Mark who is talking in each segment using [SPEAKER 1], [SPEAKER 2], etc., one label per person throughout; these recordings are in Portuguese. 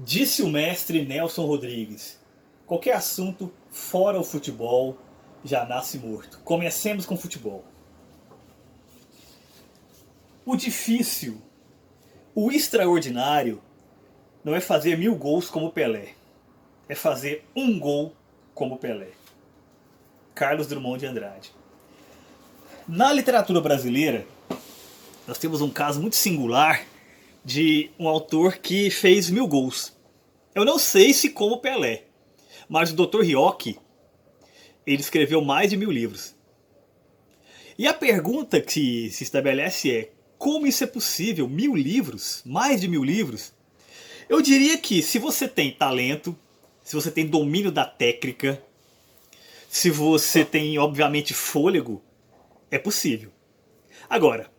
[SPEAKER 1] Disse o mestre Nelson Rodrigues: qualquer assunto fora o futebol já nasce morto. Comecemos com futebol. O difícil, o extraordinário, não é fazer 1000 gols como Pelé. É fazer um gol como Pelé. Carlos Drummond de Andrade. Na literatura brasileira, nós temos um caso muito singular de um autor que fez 1000 gols. Eu não sei se como Pelé, mas o Dr. Rioch, ele escreveu mais de 1000 livros. E a pergunta que se estabelece é: como isso é possível? 1000 livros? Mais de 1000 livros? Eu diria que se você tem talento, se você tem domínio da técnica, se você tem, obviamente, fôlego, é possível. Agora,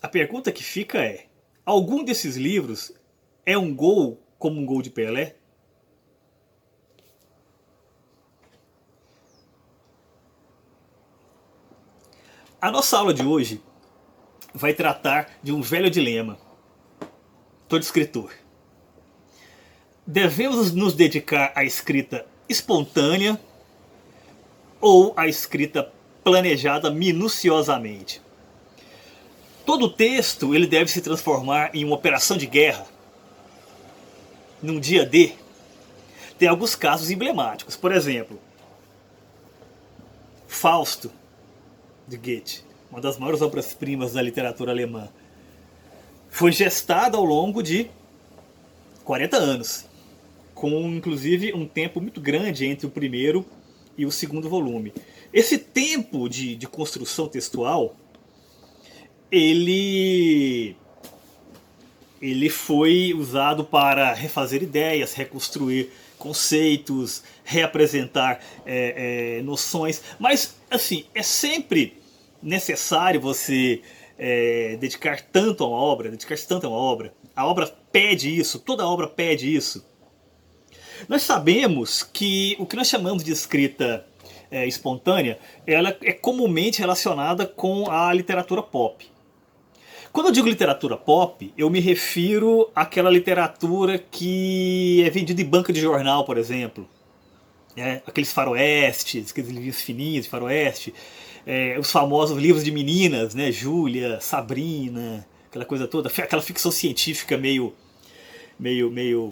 [SPEAKER 1] a pergunta que fica é: algum desses livros é um gol como um gol de Pelé? A nossa aula de hoje vai tratar de um velho dilema. Todo escritor. Devemos nos dedicar à escrita espontânea ou à escrita planejada minuciosamente? Todo texto ele deve se transformar em uma operação de guerra, num dia D. Tem alguns casos emblemáticos. Por exemplo, Fausto, de Goethe, uma das maiores obras-primas da literatura alemã, foi gestada ao longo de 40 anos, com inclusive um tempo muito grande entre o primeiro e o segundo volume. Esse tempo de construção textual, ele foi usado para refazer ideias, reconstruir conceitos, reapresentar noções, mas assim, é sempre necessário você dedicar tanto a uma obra, dedicar-se tanto a uma obra. A obra pede isso, toda obra pede isso. Nós sabemos que o que nós chamamos de escrita espontânea, ela é comumente relacionada com a literatura pop. Quando eu digo literatura pop, eu me refiro àquela literatura que é vendida em banca de jornal, por exemplo. Aqueles faroestes, aqueles livros fininhos de faroeste, os famosos livros de meninas, né? Júlia, Sabrina, aquela coisa toda, aquela ficção científica meio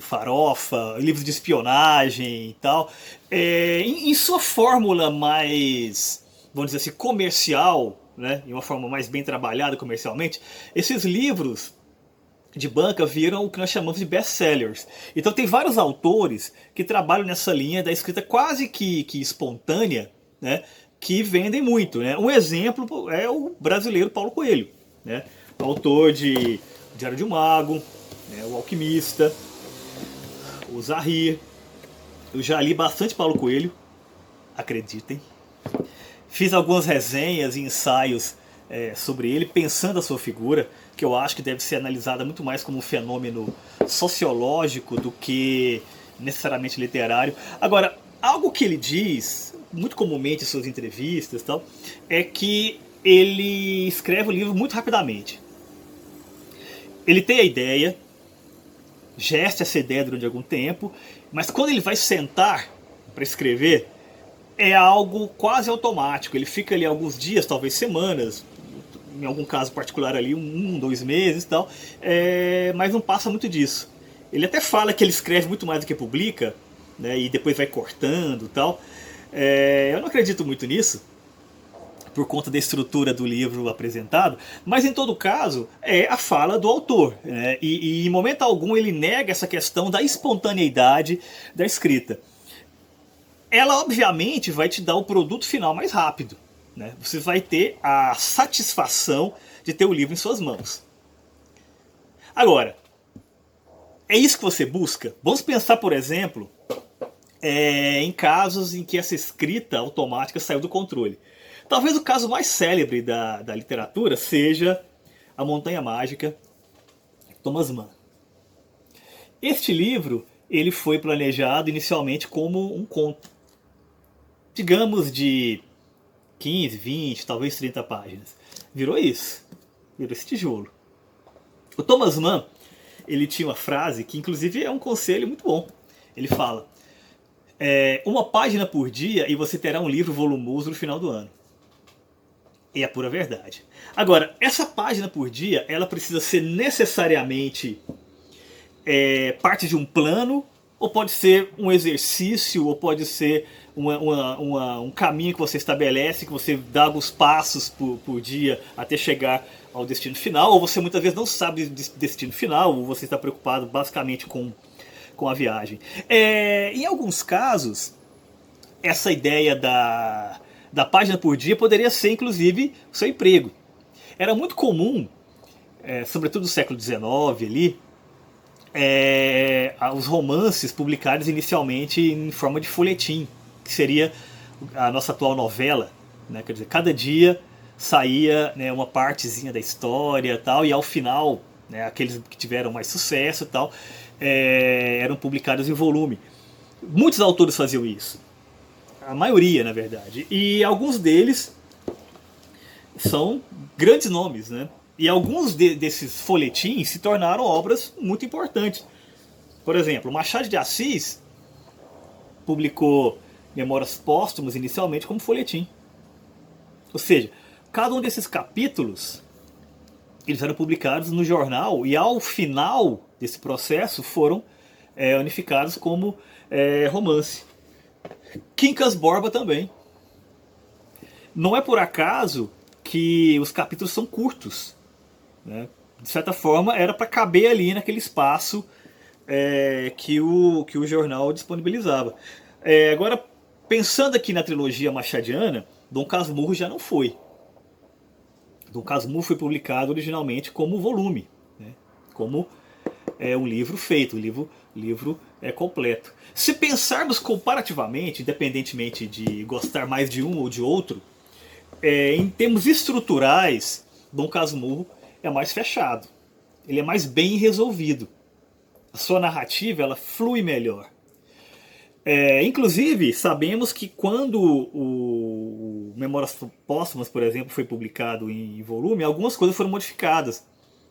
[SPEAKER 1] farofa, livros de espionagem e tal. Em sua fórmula mais, vamos dizer assim, comercial, né, em uma forma mais bem trabalhada comercialmente, esses livros de banca viram o que nós chamamos de best-sellers. Então tem vários autores que trabalham nessa linha da escrita quase que espontânea, né, que vendem muito. Né? Um exemplo é o brasileiro Paulo Coelho, né, autor de Diário de um Mago, né, O Alquimista, o Zahir. Eu já li bastante Paulo Coelho, acreditem. Fiz algumas resenhas e ensaios sobre ele, pensando a sua figura, que eu acho que deve ser analisada muito mais como um fenômeno sociológico do que necessariamente literário. Agora, algo que ele diz, muito comumente em suas entrevistas e tal, é que ele escreve o livro muito rapidamente. Ele tem a ideia, gesta essa ideia durante algum tempo, mas quando ele vai sentar para escrever, é algo quase automático. Ele fica ali alguns dias, talvez semanas, em algum caso particular ali, 2 meses e tal, mas não passa muito disso. Ele até fala que ele escreve muito mais do que publica, né, e depois vai cortando e tal. Eu não acredito muito nisso, por conta da estrutura do livro apresentado, mas em todo caso é a fala do autor, né? E em momento algum ele nega essa questão da espontaneidade da escrita. Ela obviamente vai te dar o produto final mais rápido, né? Você vai ter a satisfação de ter o livro em suas mãos. Agora, é isso que você busca? Vamos pensar, por exemplo, em casos em que essa escrita automática saiu do controle. Talvez o caso mais célebre da literatura seja A Montanha Mágica, Thomas Mann. Este livro ele foi planejado inicialmente como um conto, digamos de 15, 20, talvez 30 páginas. Virou isso, virou esse tijolo. O Thomas Mann ele tinha uma frase que inclusive é um conselho muito bom. Ele fala, uma página por dia e você terá um livro volumoso no final do ano. E é a pura verdade. Agora, essa página por dia, ela precisa ser necessariamente parte de um plano, ou pode ser um exercício, ou pode ser um caminho que você estabelece, que você dá alguns passos por dia até chegar ao destino final, ou você muitas vezes não sabe do destino final, ou você está preocupado basicamente com a viagem. Em alguns casos, essa ideia da página por dia poderia ser inclusive o seu emprego. Era muito comum, sobretudo no século XIX ali, os romances publicados inicialmente em forma de folhetim, que seria a nossa atual novela, né? Quer dizer, cada dia saía, né, uma partezinha da história tal, e ao final, né, aqueles que tiveram mais sucesso tal, eram publicados em volume. Muitos autores faziam isso, a maioria na verdade, e alguns deles são grandes nomes, né? E alguns desses folhetins se tornaram obras muito importantes. Por exemplo, Machado de Assis publicou Memórias Póstumas inicialmente como folhetim. Ou seja, cada um desses capítulos eles eram publicados no jornal e ao final desse processo foram unificados como romance. Quincas Borba também. Não é por acaso que os capítulos são curtos, né? De certa forma era para caber ali naquele espaço que o jornal disponibilizava. Agora, pensando aqui na trilogia machadiana, Dom Casmurro já não foi. Dom Casmurro foi publicado originalmente como volume, né? Como um livro feito, um livro completo. Se pensarmos comparativamente, independentemente de gostar mais de um ou de outro, em termos estruturais, Dom Casmurro é mais fechado. Ele é mais bem resolvido. A sua narrativa ela flui melhor. Inclusive, sabemos que quando o Memórias Póstumas, por exemplo, foi publicado em volume, algumas coisas foram modificadas.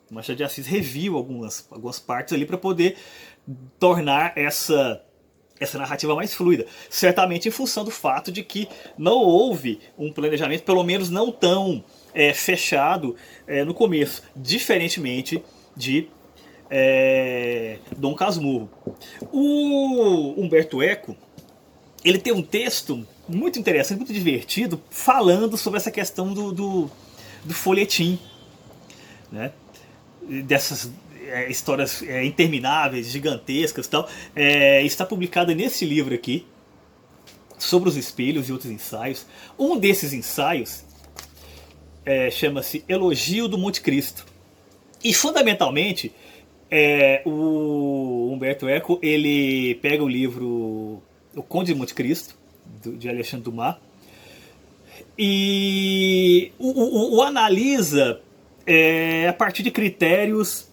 [SPEAKER 1] O Machado de Assis reviu algumas partes ali para poder tornar essa narrativa mais fluida. Certamente em função do fato de que não houve um planejamento, pelo menos não tão fechado no começo, diferentemente de Dom Casmurro. O Humberto Eco ele tem um texto muito interessante, muito divertido, falando sobre essa questão do folhetim, né? Dessas histórias intermináveis, gigantescas e tal. Está publicada nesse livro aqui, Sobre os Espelhos e Outros Ensaios. Um desses ensaios chama-se Elogio do Monte Cristo. E fundamentalmente o Humberto Eco ele pega o livro O Conde de Monte Cristo, de Alexandre Dumas, e o analisa a partir de critérios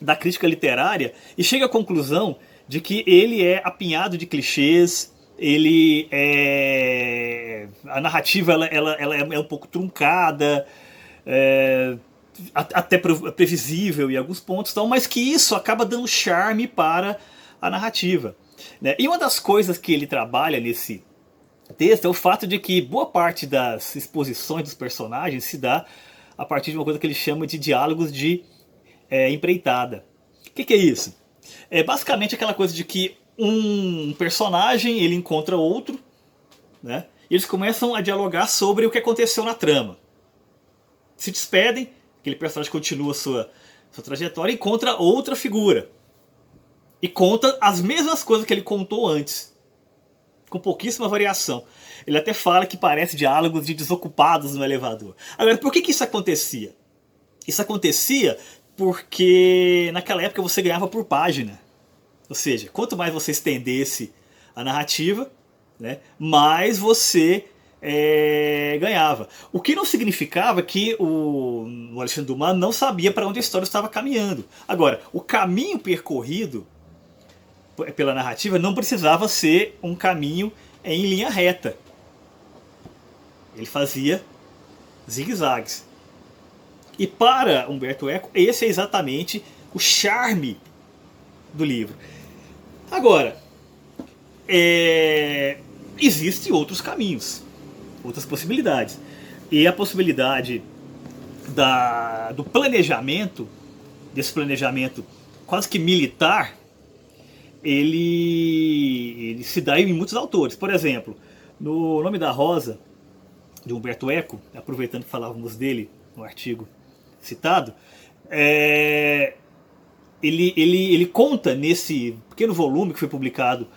[SPEAKER 1] da crítica literária e chega à conclusão de que ele é apinhado de clichês, a narrativa ela é um pouco truncada, até previsível em alguns pontos, mas que isso acaba dando charme para a narrativa, né? E uma das coisas que ele trabalha nesse texto é o fato de que boa parte das exposições dos personagens se dá a partir de uma coisa que ele chama de diálogos de empreitada. O que é isso? É basicamente aquela coisa de que um personagem ele encontra outro, né? E eles começam a dialogar sobre o que aconteceu na trama. Se despedem, aquele personagem continua sua trajetória e encontra outra figura. E conta as mesmas coisas que ele contou antes, com pouquíssima variação. Ele até fala que parece diálogos de desocupados no elevador. Agora, por que isso acontecia? Isso acontecia porque naquela época você ganhava por página. Ou seja, quanto mais você estendesse a narrativa, né, mais você ganhava. O que não significava que o Alexandre Dumas não sabia para onde a história estava caminhando. Agora, o caminho percorrido pela narrativa não precisava ser um caminho em linha reta. Ele fazia zigue-zagues. E para Humberto Eco, esse é exatamente o charme do livro. Agora, existem outros caminhos, outras possibilidades. E a possibilidade do planejamento, desse planejamento quase que militar, ele se dá em muitos autores. Por exemplo, no Nome da Rosa, de Umberto Eco, aproveitando que falávamos dele no artigo citado, ele conta nesse pequeno volume que foi publicado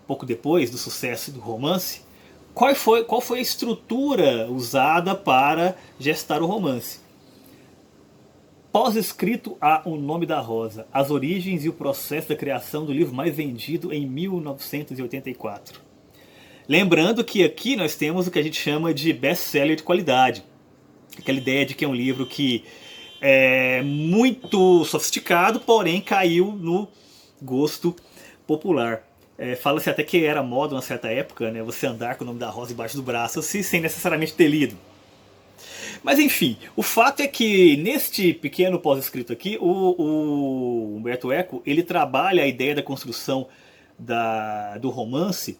[SPEAKER 1] pouco depois do sucesso do romance, qual foi a estrutura usada para gestar o romance. Pós-escrito a O Nome da Rosa, as origens e o processo da criação do livro mais vendido em 1984. Lembrando que aqui nós temos o que a gente chama de best-seller de qualidade. Aquela ideia de que é um livro que é muito sofisticado, porém caiu no gosto popular. Fala-se até que era moda, numa certa época, né, você andar com O Nome da Rosa embaixo do braço, sem necessariamente ter lido. Mas enfim, o fato é que neste pequeno pós-escrito aqui, o Umberto Eco, ele trabalha a ideia da construção do romance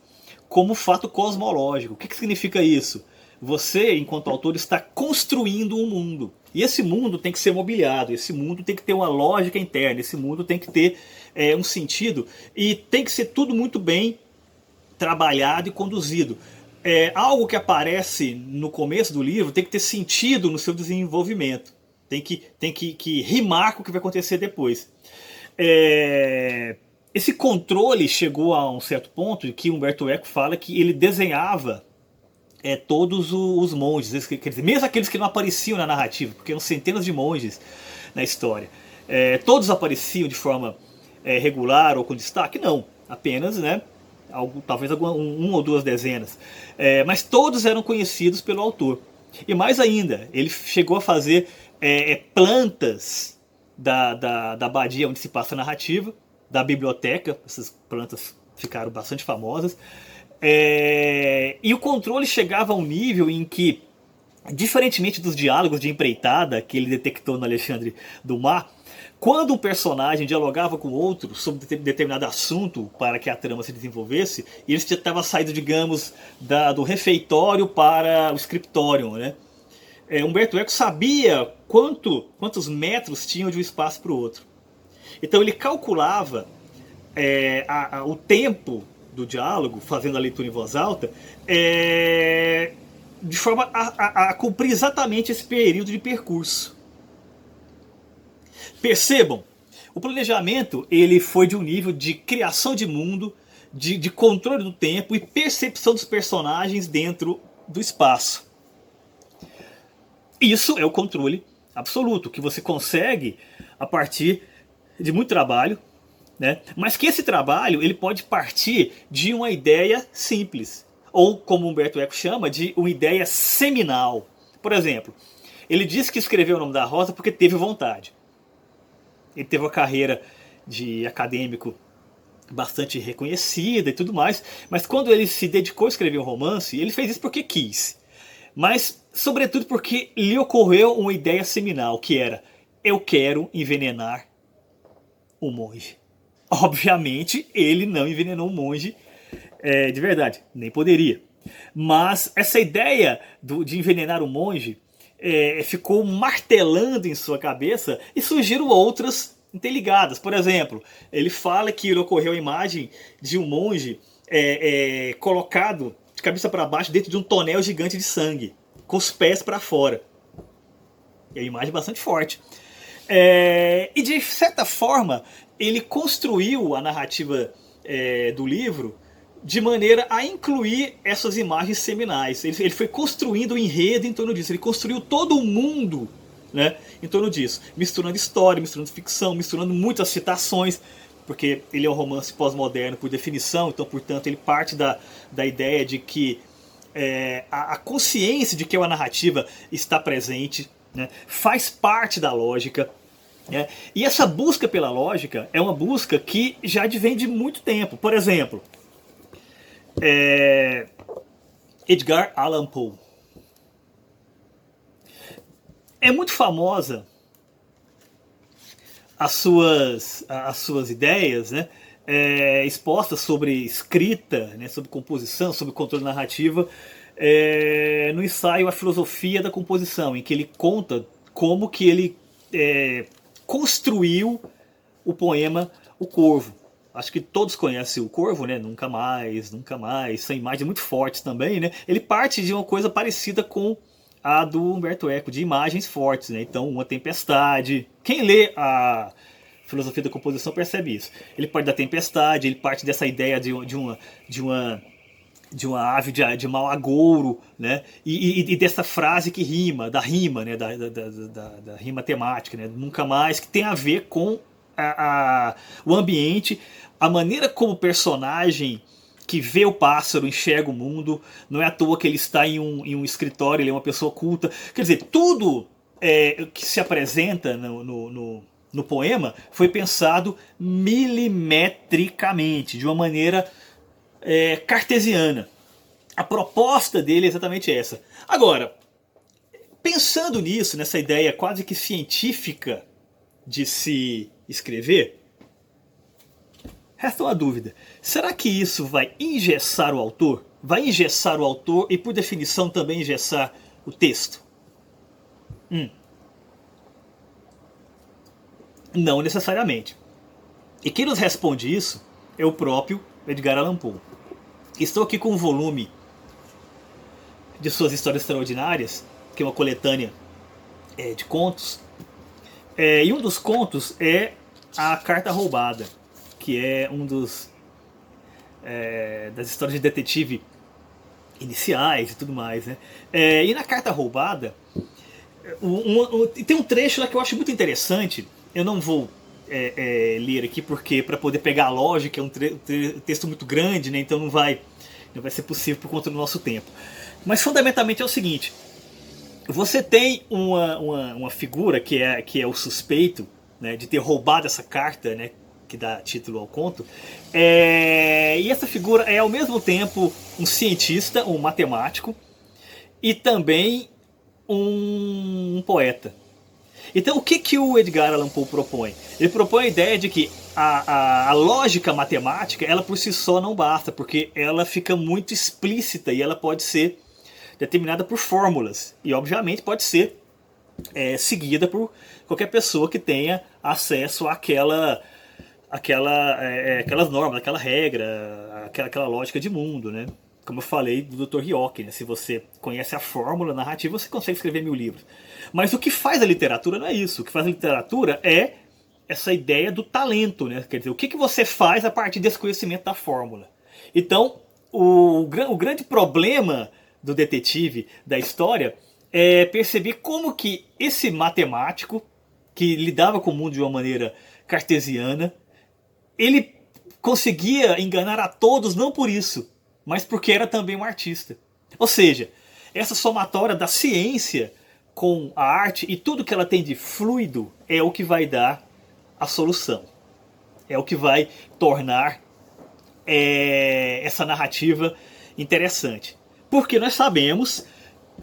[SPEAKER 1] como fato cosmológico. O que significa isso? Você, enquanto autor, está construindo um mundo. E esse mundo tem que ser mobiliado, esse mundo tem que ter uma lógica interna, esse mundo tem que ter um sentido e tem que ser tudo muito bem trabalhado e conduzido. Algo que aparece no começo do livro tem que ter sentido no seu desenvolvimento. Tem que rimar com o que vai acontecer depois. Esse controle chegou a um certo ponto que Umberto Eco fala que ele desenhava todos os monges, quer dizer, mesmo aqueles que não apareciam na narrativa, porque eram centenas de monges na história. Todos apareciam de forma regular ou com destaque? Não, apenas, né? Talvez uma ou duas dezenas, mas todos eram conhecidos pelo autor. E mais ainda, ele chegou a fazer plantas da abadia onde se passa a narrativa, da biblioteca. Essas plantas ficaram bastante famosas, e o controle chegava a um nível em que, diferentemente dos diálogos de empreitada que ele detectou no Alexandre Dumas, quando um personagem dialogava com outro sobre determinado assunto para que a trama se desenvolvesse, e eles estavam saindo, digamos, do refeitório para o scriptorium, né? Umberto Eco sabia quantos metros tinham de um espaço para o outro. Então ele calculava o tempo do diálogo, fazendo a leitura em voz alta, de forma a cumprir exatamente esse período de percurso. Percebam, o planejamento ele foi de um nível de criação de mundo, de controle do tempo e percepção dos personagens dentro do espaço. Isso é o controle absoluto, que você consegue a partir de muito trabalho, né? Mas que esse trabalho ele pode partir de uma ideia simples, ou como Umberto Eco chama, de uma ideia seminal. Por exemplo, ele disse que escreveu O Nome da Rosa porque teve vontade. Ele teve uma carreira de acadêmico bastante reconhecida e tudo mais, mas quando ele se dedicou a escrever um romance, ele fez isso porque quis. Mas, sobretudo, porque lhe ocorreu uma ideia seminal, que era: eu quero envenenar um monge. Obviamente, ele não envenenou um monge de verdade, nem poderia. Mas essa ideia de envenenar um monge ficou martelando em sua cabeça e surgiram outras interligadas. Por exemplo, ele fala que lhe ocorreu a imagem de um monge colocado de cabeça para baixo dentro de um tonel gigante de sangue, com os pés para fora. É uma imagem bastante forte. E de certa forma, ele construiu a narrativa do livro de maneira a incluir essas imagens seminais. Ele foi construindo o enredo em torno disso. Ele construiu todo o mundo, né, em torno disso. Misturando história, misturando ficção, misturando muitas citações, porque ele é um romance pós-moderno por definição, então, portanto, ele parte da ideia de que a consciência de que a narrativa está presente, né, faz parte da lógica. E essa busca pela lógica é uma busca que já advém de muito tempo. Por exemplo, Edgar Allan Poe. É muito famosa as suas ideias, né, expostas sobre escrita, né, sobre composição, sobre controle narrativa, no ensaio A Filosofia da Composição, em que ele conta como que ele construiu o poema O Corvo. Acho que todos conhecem O Corvo, né? Nunca mais, nunca mais. São imagens muito fortes também, né? Ele parte de uma coisa parecida com a do Humberto Eco, de imagens fortes, né? Então, uma tempestade. Quem lê a Filosofia da Composição percebe isso. Ele parte da tempestade, ele parte dessa ideia de uma ave de mau agouro, né? E dessa frase que rima, da rima, né? Da rima temática, né? Nunca mais, que tem a ver com o ambiente, a maneira como o personagem que vê o pássaro enxerga o mundo. Não é à toa que ele está em um escritório, ele é uma pessoa culta. Quer dizer, tudo que se apresenta no poema foi pensado milimetricamente, de uma maneira cartesiana. A proposta dele é exatamente essa. Agora, pensando nisso, nessa ideia quase que científica de se escrever, resta uma dúvida. Será que isso vai engessar o autor? Vai engessar o autor e, por definição, também engessar o texto? Não necessariamente. E quem nos responde isso é o próprio Edgar Allan Poe. Estou aqui com um volume de suas histórias extraordinárias, que é uma coletânea de contos. E um dos contos é A Carta Roubada, que é um das histórias de detetive iniciais e tudo mais, né? E na Carta Roubada tem um trecho lá que eu acho muito interessante. Eu não vou ler aqui porque para poder pegar a lógica é um texto muito grande, né? Então não vai ser possível por conta do nosso tempo. Mas fundamentalmente é o seguinte: você tem uma figura que é o suspeito, né, de ter roubado essa carta, né, que dá título ao conto. E essa figura é ao mesmo tempo um cientista, um matemático e também um poeta. Então o que o Edgar Allan Poe propõe? Ele propõe a ideia de que a lógica matemática, ela por si só não basta, porque ela fica muito explícita e ela pode ser determinada por fórmulas. E obviamente pode ser seguida por qualquer pessoa que tenha acesso àquelas normas, aquela regra, aquela lógica de mundo, né? Como eu falei do Dr. Hiock, né? Se você conhece a fórmula narrativa, você consegue escrever 1000 livros. Mas o que faz a literatura não é isso. O que faz a literatura é essa ideia do talento, né? Quer dizer, o que você faz a partir desse conhecimento da fórmula. Então, o grande problema do detetive da história é perceber como que esse matemático, que lidava com o mundo de uma maneira cartesiana, ele conseguia enganar a todos não por isso, mas porque era também um artista. Ou seja, essa somatória da ciência com a arte e tudo que ela tem de fluido é o que vai dar a solução. É o que vai tornar essa narrativa interessante. Porque nós sabemos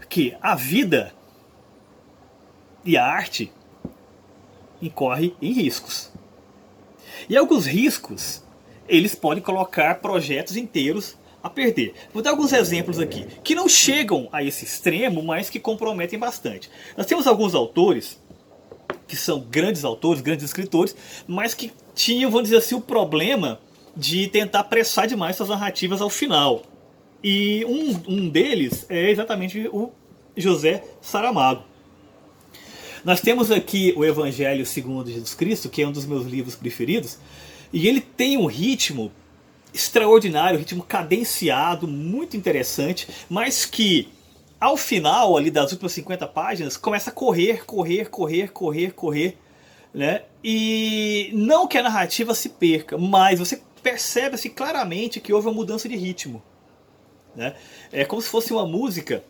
[SPEAKER 1] que a vida e a arte incorrem em riscos. E alguns riscos, eles podem colocar projetos inteiros a perder. Vou dar alguns exemplos aqui, que não chegam a esse extremo, mas que comprometem bastante. Nós temos alguns autores, que são grandes autores, grandes escritores, mas que tinham, vamos dizer assim, o problema de tentar apressar demais suas narrativas ao final. E um deles é exatamente o José Saramago. Nós temos aqui o Evangelho segundo Jesus Cristo, que é um dos meus livros preferidos, e ele tem um ritmo extraordinário, um ritmo cadenciado, muito interessante, mas que ao final ali das últimas 50 páginas começa a correr, né? E não que a narrativa se perca, mas você percebe-se claramente que houve uma mudança de ritmo, né? É como se fosse uma música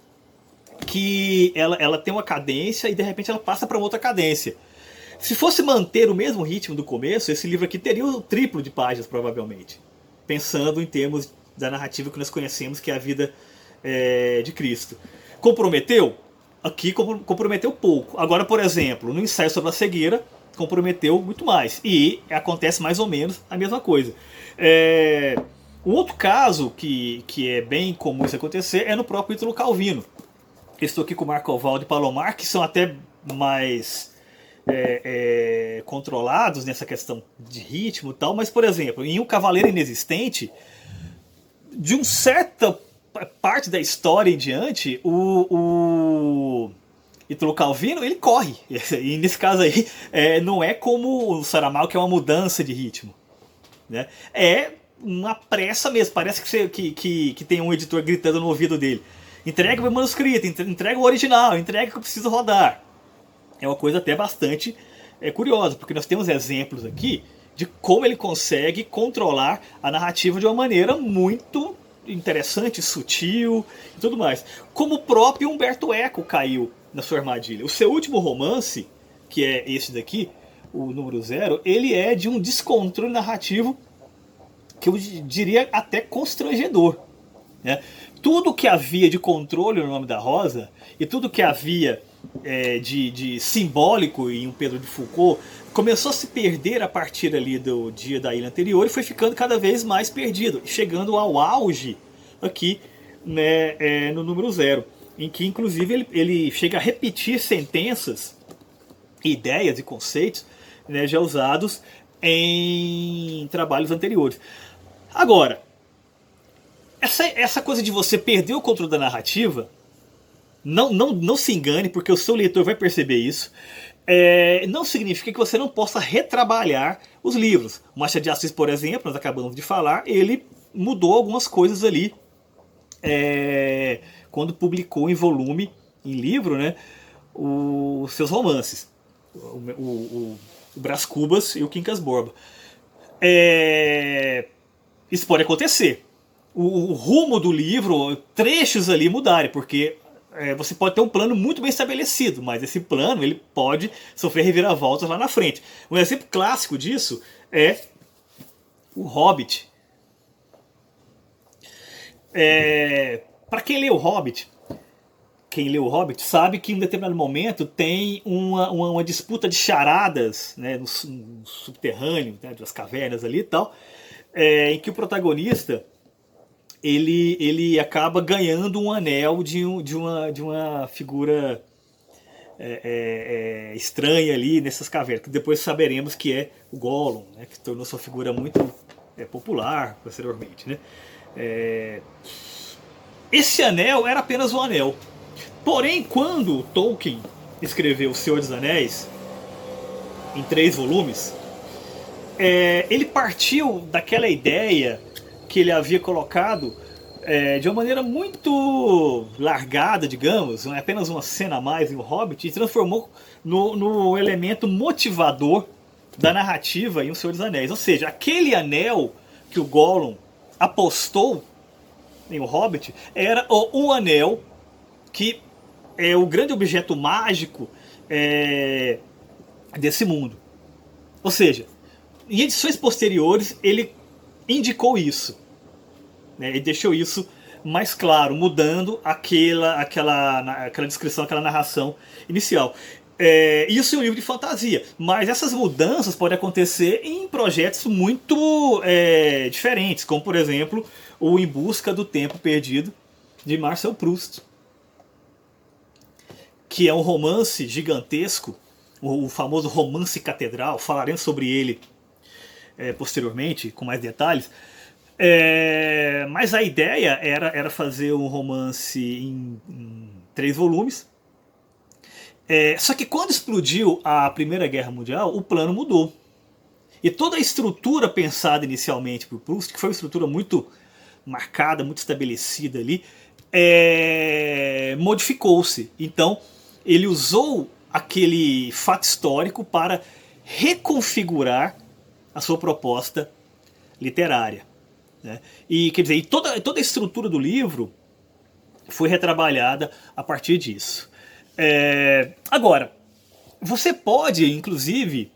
[SPEAKER 1] que ela tem uma cadência e de repente ela passa para outra cadência. Se fosse manter o mesmo ritmo do começo, esse livro aqui teria o triplo de páginas provavelmente, pensando em termos da narrativa que nós conhecemos, que é a vida de Cristo. Comprometeu? Aqui comprometeu pouco. Agora, por exemplo, no ensaio sobre a cegueira, comprometeu muito mais. E acontece mais ou menos a mesma coisa. Um outro caso que é bem comum isso acontecer é no próprio Ítalo Calvino. Estou aqui com o Marco Valdo e Palomar, que são até mais controlados nessa questão de ritmo e tal, mas, por exemplo, em O Cavaleiro Inexistente, de uma certa parte da história em diante, o Ítalo Calvino, ele corre. E nesse caso aí, não é como o Saramago, que é uma mudança de ritmo, né? É uma pressa mesmo, parece que tem um editor gritando no ouvido dele: entrega o meu manuscrito, entrega o original, entrega que eu preciso rodar. É uma coisa até bastante curiosa, porque nós temos exemplos aqui de como ele consegue controlar a narrativa de uma maneira muito interessante, sutil e tudo mais. Como o próprio Umberto Eco caiu na sua armadilha. O seu último romance, que é esse daqui, o número 0, ele é de um descontrole narrativo que eu diria até constrangedor, né? Tudo que havia de controle no Nome da Rosa e tudo que havia de simbólico em um Pedro de Foucault começou a se perder a partir ali do Dia da Ilha Anterior e foi ficando cada vez mais perdido, chegando ao auge aqui, né, no número 0, em que inclusive ele chega a repetir sentenças, ideias e conceitos, né, já usados em trabalhos anteriores. Agora, essa coisa de você perder o controle da narrativa, não se engane, porque o seu leitor vai perceber isso. Não significa que você não possa retrabalhar os livros. O Machado de Assis, por exemplo, nós acabamos de falar, ele mudou algumas coisas ali quando publicou em volume, em livro, né, os seus romances, o Brás Cubas e o Quincas Borba. Isso pode acontecer. O rumo do livro, trechos ali mudarem, porque você pode ter um plano muito bem estabelecido, mas esse plano ele pode sofrer reviravoltas lá na frente. Um exemplo clássico disso é o Hobbit. Para quem leu o Hobbit, sabe que em um determinado momento tem uma disputa de charadas, né, no subterrâneo, né, das cavernas ali e tal, em que o protagonista ele acaba ganhando um anel de uma figura estranha ali nessas cavernas, que depois saberemos que é o Gollum, né, que tornou sua figura muito popular posteriormente, né? Esse anel era apenas um anel. Porém, quando Tolkien escreveu O Senhor dos Anéis em 3 volumes, ele partiu daquela ideia que ele havia colocado de uma maneira muito largada, digamos, apenas uma cena a mais em O Hobbit, e transformou no elemento motivador da narrativa em O Senhor dos Anéis. Ou seja, aquele anel que o Gollum apostou em O Hobbit era um anel que é o grande objeto mágico desse mundo. Ou seja, em edições posteriores ele indicou isso, né, ele deixou isso mais claro, mudando aquela descrição, aquela narração inicial. Isso é um livro de fantasia, mas essas mudanças podem acontecer em projetos muito diferentes, como por exemplo o Em Busca do Tempo Perdido, de Marcel Proust, que é um romance gigantesco, o famoso romance catedral. Falaremos sobre ele posteriormente, com mais detalhes. Mas a ideia era fazer um romance em 3 volumes. Só que quando explodiu a Primeira Guerra Mundial, o plano mudou. E toda a estrutura pensada inicialmente por Proust, que foi uma estrutura muito marcada, muito estabelecida ali, modificou-se. Então ele usou aquele fato histórico para reconfigurar a sua proposta literária, né? E quer dizer, toda a estrutura do livro foi retrabalhada a partir disso. Agora, você pode inclusive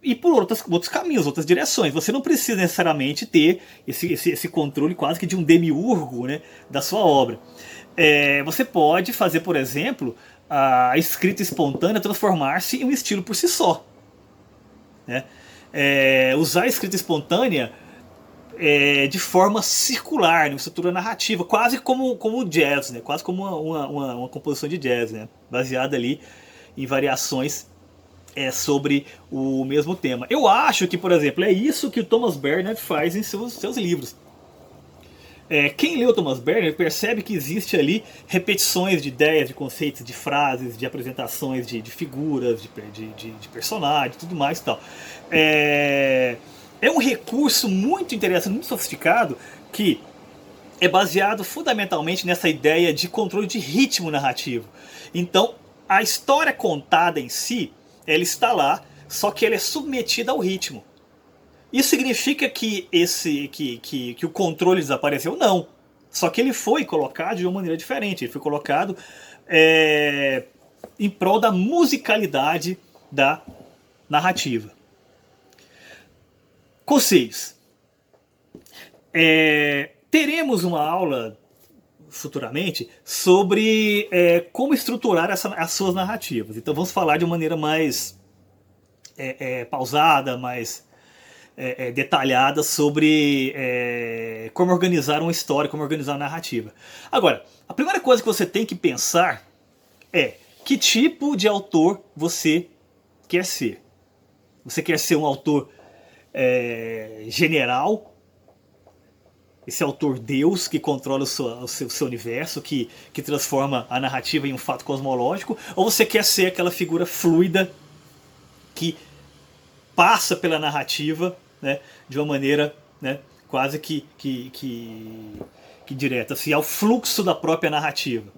[SPEAKER 1] ir por outros caminhos, outras direções. Você não precisa necessariamente ter esse controle quase que de um demiurgo, né, da sua obra. Você pode fazer, por exemplo, a escrita espontânea transformar-se em um estilo por si só. né? Usar a escrita espontânea de forma circular, numa estrutura narrativa, quase como o jazz, né? Quase como uma composição de jazz, né? Baseada ali em variações sobre o mesmo tema. Eu acho que, por exemplo, é isso que o Thomas Bernhard faz em seus livros. Quem lê o Thomas Bernhard percebe que existe ali repetições de ideias, de conceitos, de frases, de apresentações de figuras, de personagens, tudo mais e tal. É um recurso muito interessante, muito sofisticado, que é baseado fundamentalmente nessa ideia de controle de ritmo narrativo. Então, a história contada em si, ela está lá, só que ela é submetida ao ritmo. Isso significa que o controle desapareceu? Não. Só que ele foi colocado de uma maneira diferente. Ele foi colocado em prol da musicalidade da narrativa. Conselhos. Teremos uma aula futuramente sobre como estruturar as suas narrativas. Então vamos falar de uma maneira mais pausada, mais detalhada sobre como organizar uma história, como organizar uma narrativa. Agora, a primeira coisa que você tem que pensar é que tipo de autor você quer ser. Você quer ser um autor general, esse autor Deus que controla o seu universo, que transforma a narrativa em um fato cosmológico, ou você quer ser aquela figura fluida que passa pela narrativa, né, de uma maneira, né, quase que direta, assim, ao fluxo da própria narrativa.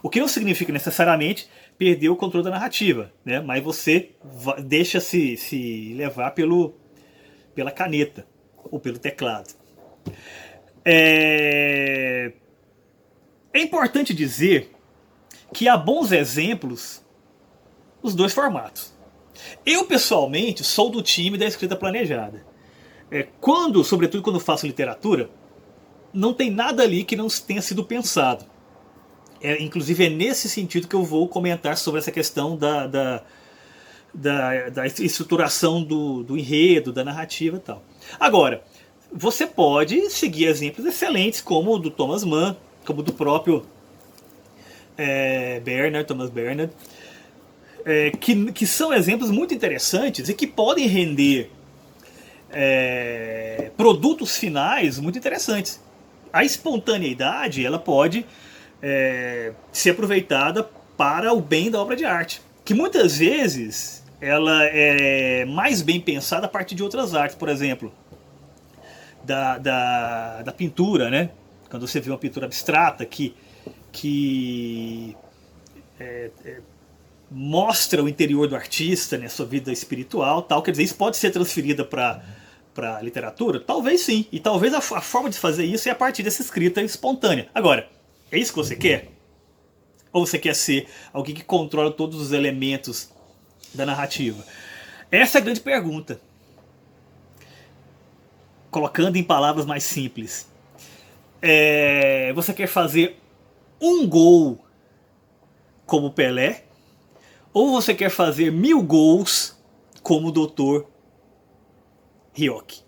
[SPEAKER 1] O que não significa necessariamente perder o controle da narrativa, né, mas você deixa se levar pela caneta ou pelo teclado. É importante dizer que há bons exemplos nos dois formatos. Eu, pessoalmente, sou do time da escrita planejada. Sobretudo quando faço literatura, não tem nada ali que não tenha sido pensado. Inclusive é nesse sentido que eu vou comentar sobre essa questão da estruturação do enredo, da narrativa e tal. Agora, você pode seguir exemplos excelentes como o do Thomas Mann, como o do próprio Thomas Bernhard, que são exemplos muito interessantes e que podem render produtos finais muito interessantes. A espontaneidade ela pode ser aproveitada para o bem da obra de arte, que muitas vezes ela é mais bem pensada a partir de outras artes, por exemplo, da pintura, né? Quando você vê uma pintura abstrata que mostra o interior do artista, né, sua vida espiritual, tal, quer dizer, isso pode ser transferida para a literatura? Talvez sim, e talvez a forma de fazer isso é a partir dessa escrita espontânea. Agora, é isso que você quer? Ou você quer ser alguém que controla todos os elementos da narrativa? Essa é a grande pergunta. Colocando em palavras mais simples, você quer fazer um gol como Pelé? Ou você quer fazer 1000 gols como o Dr. Hioki?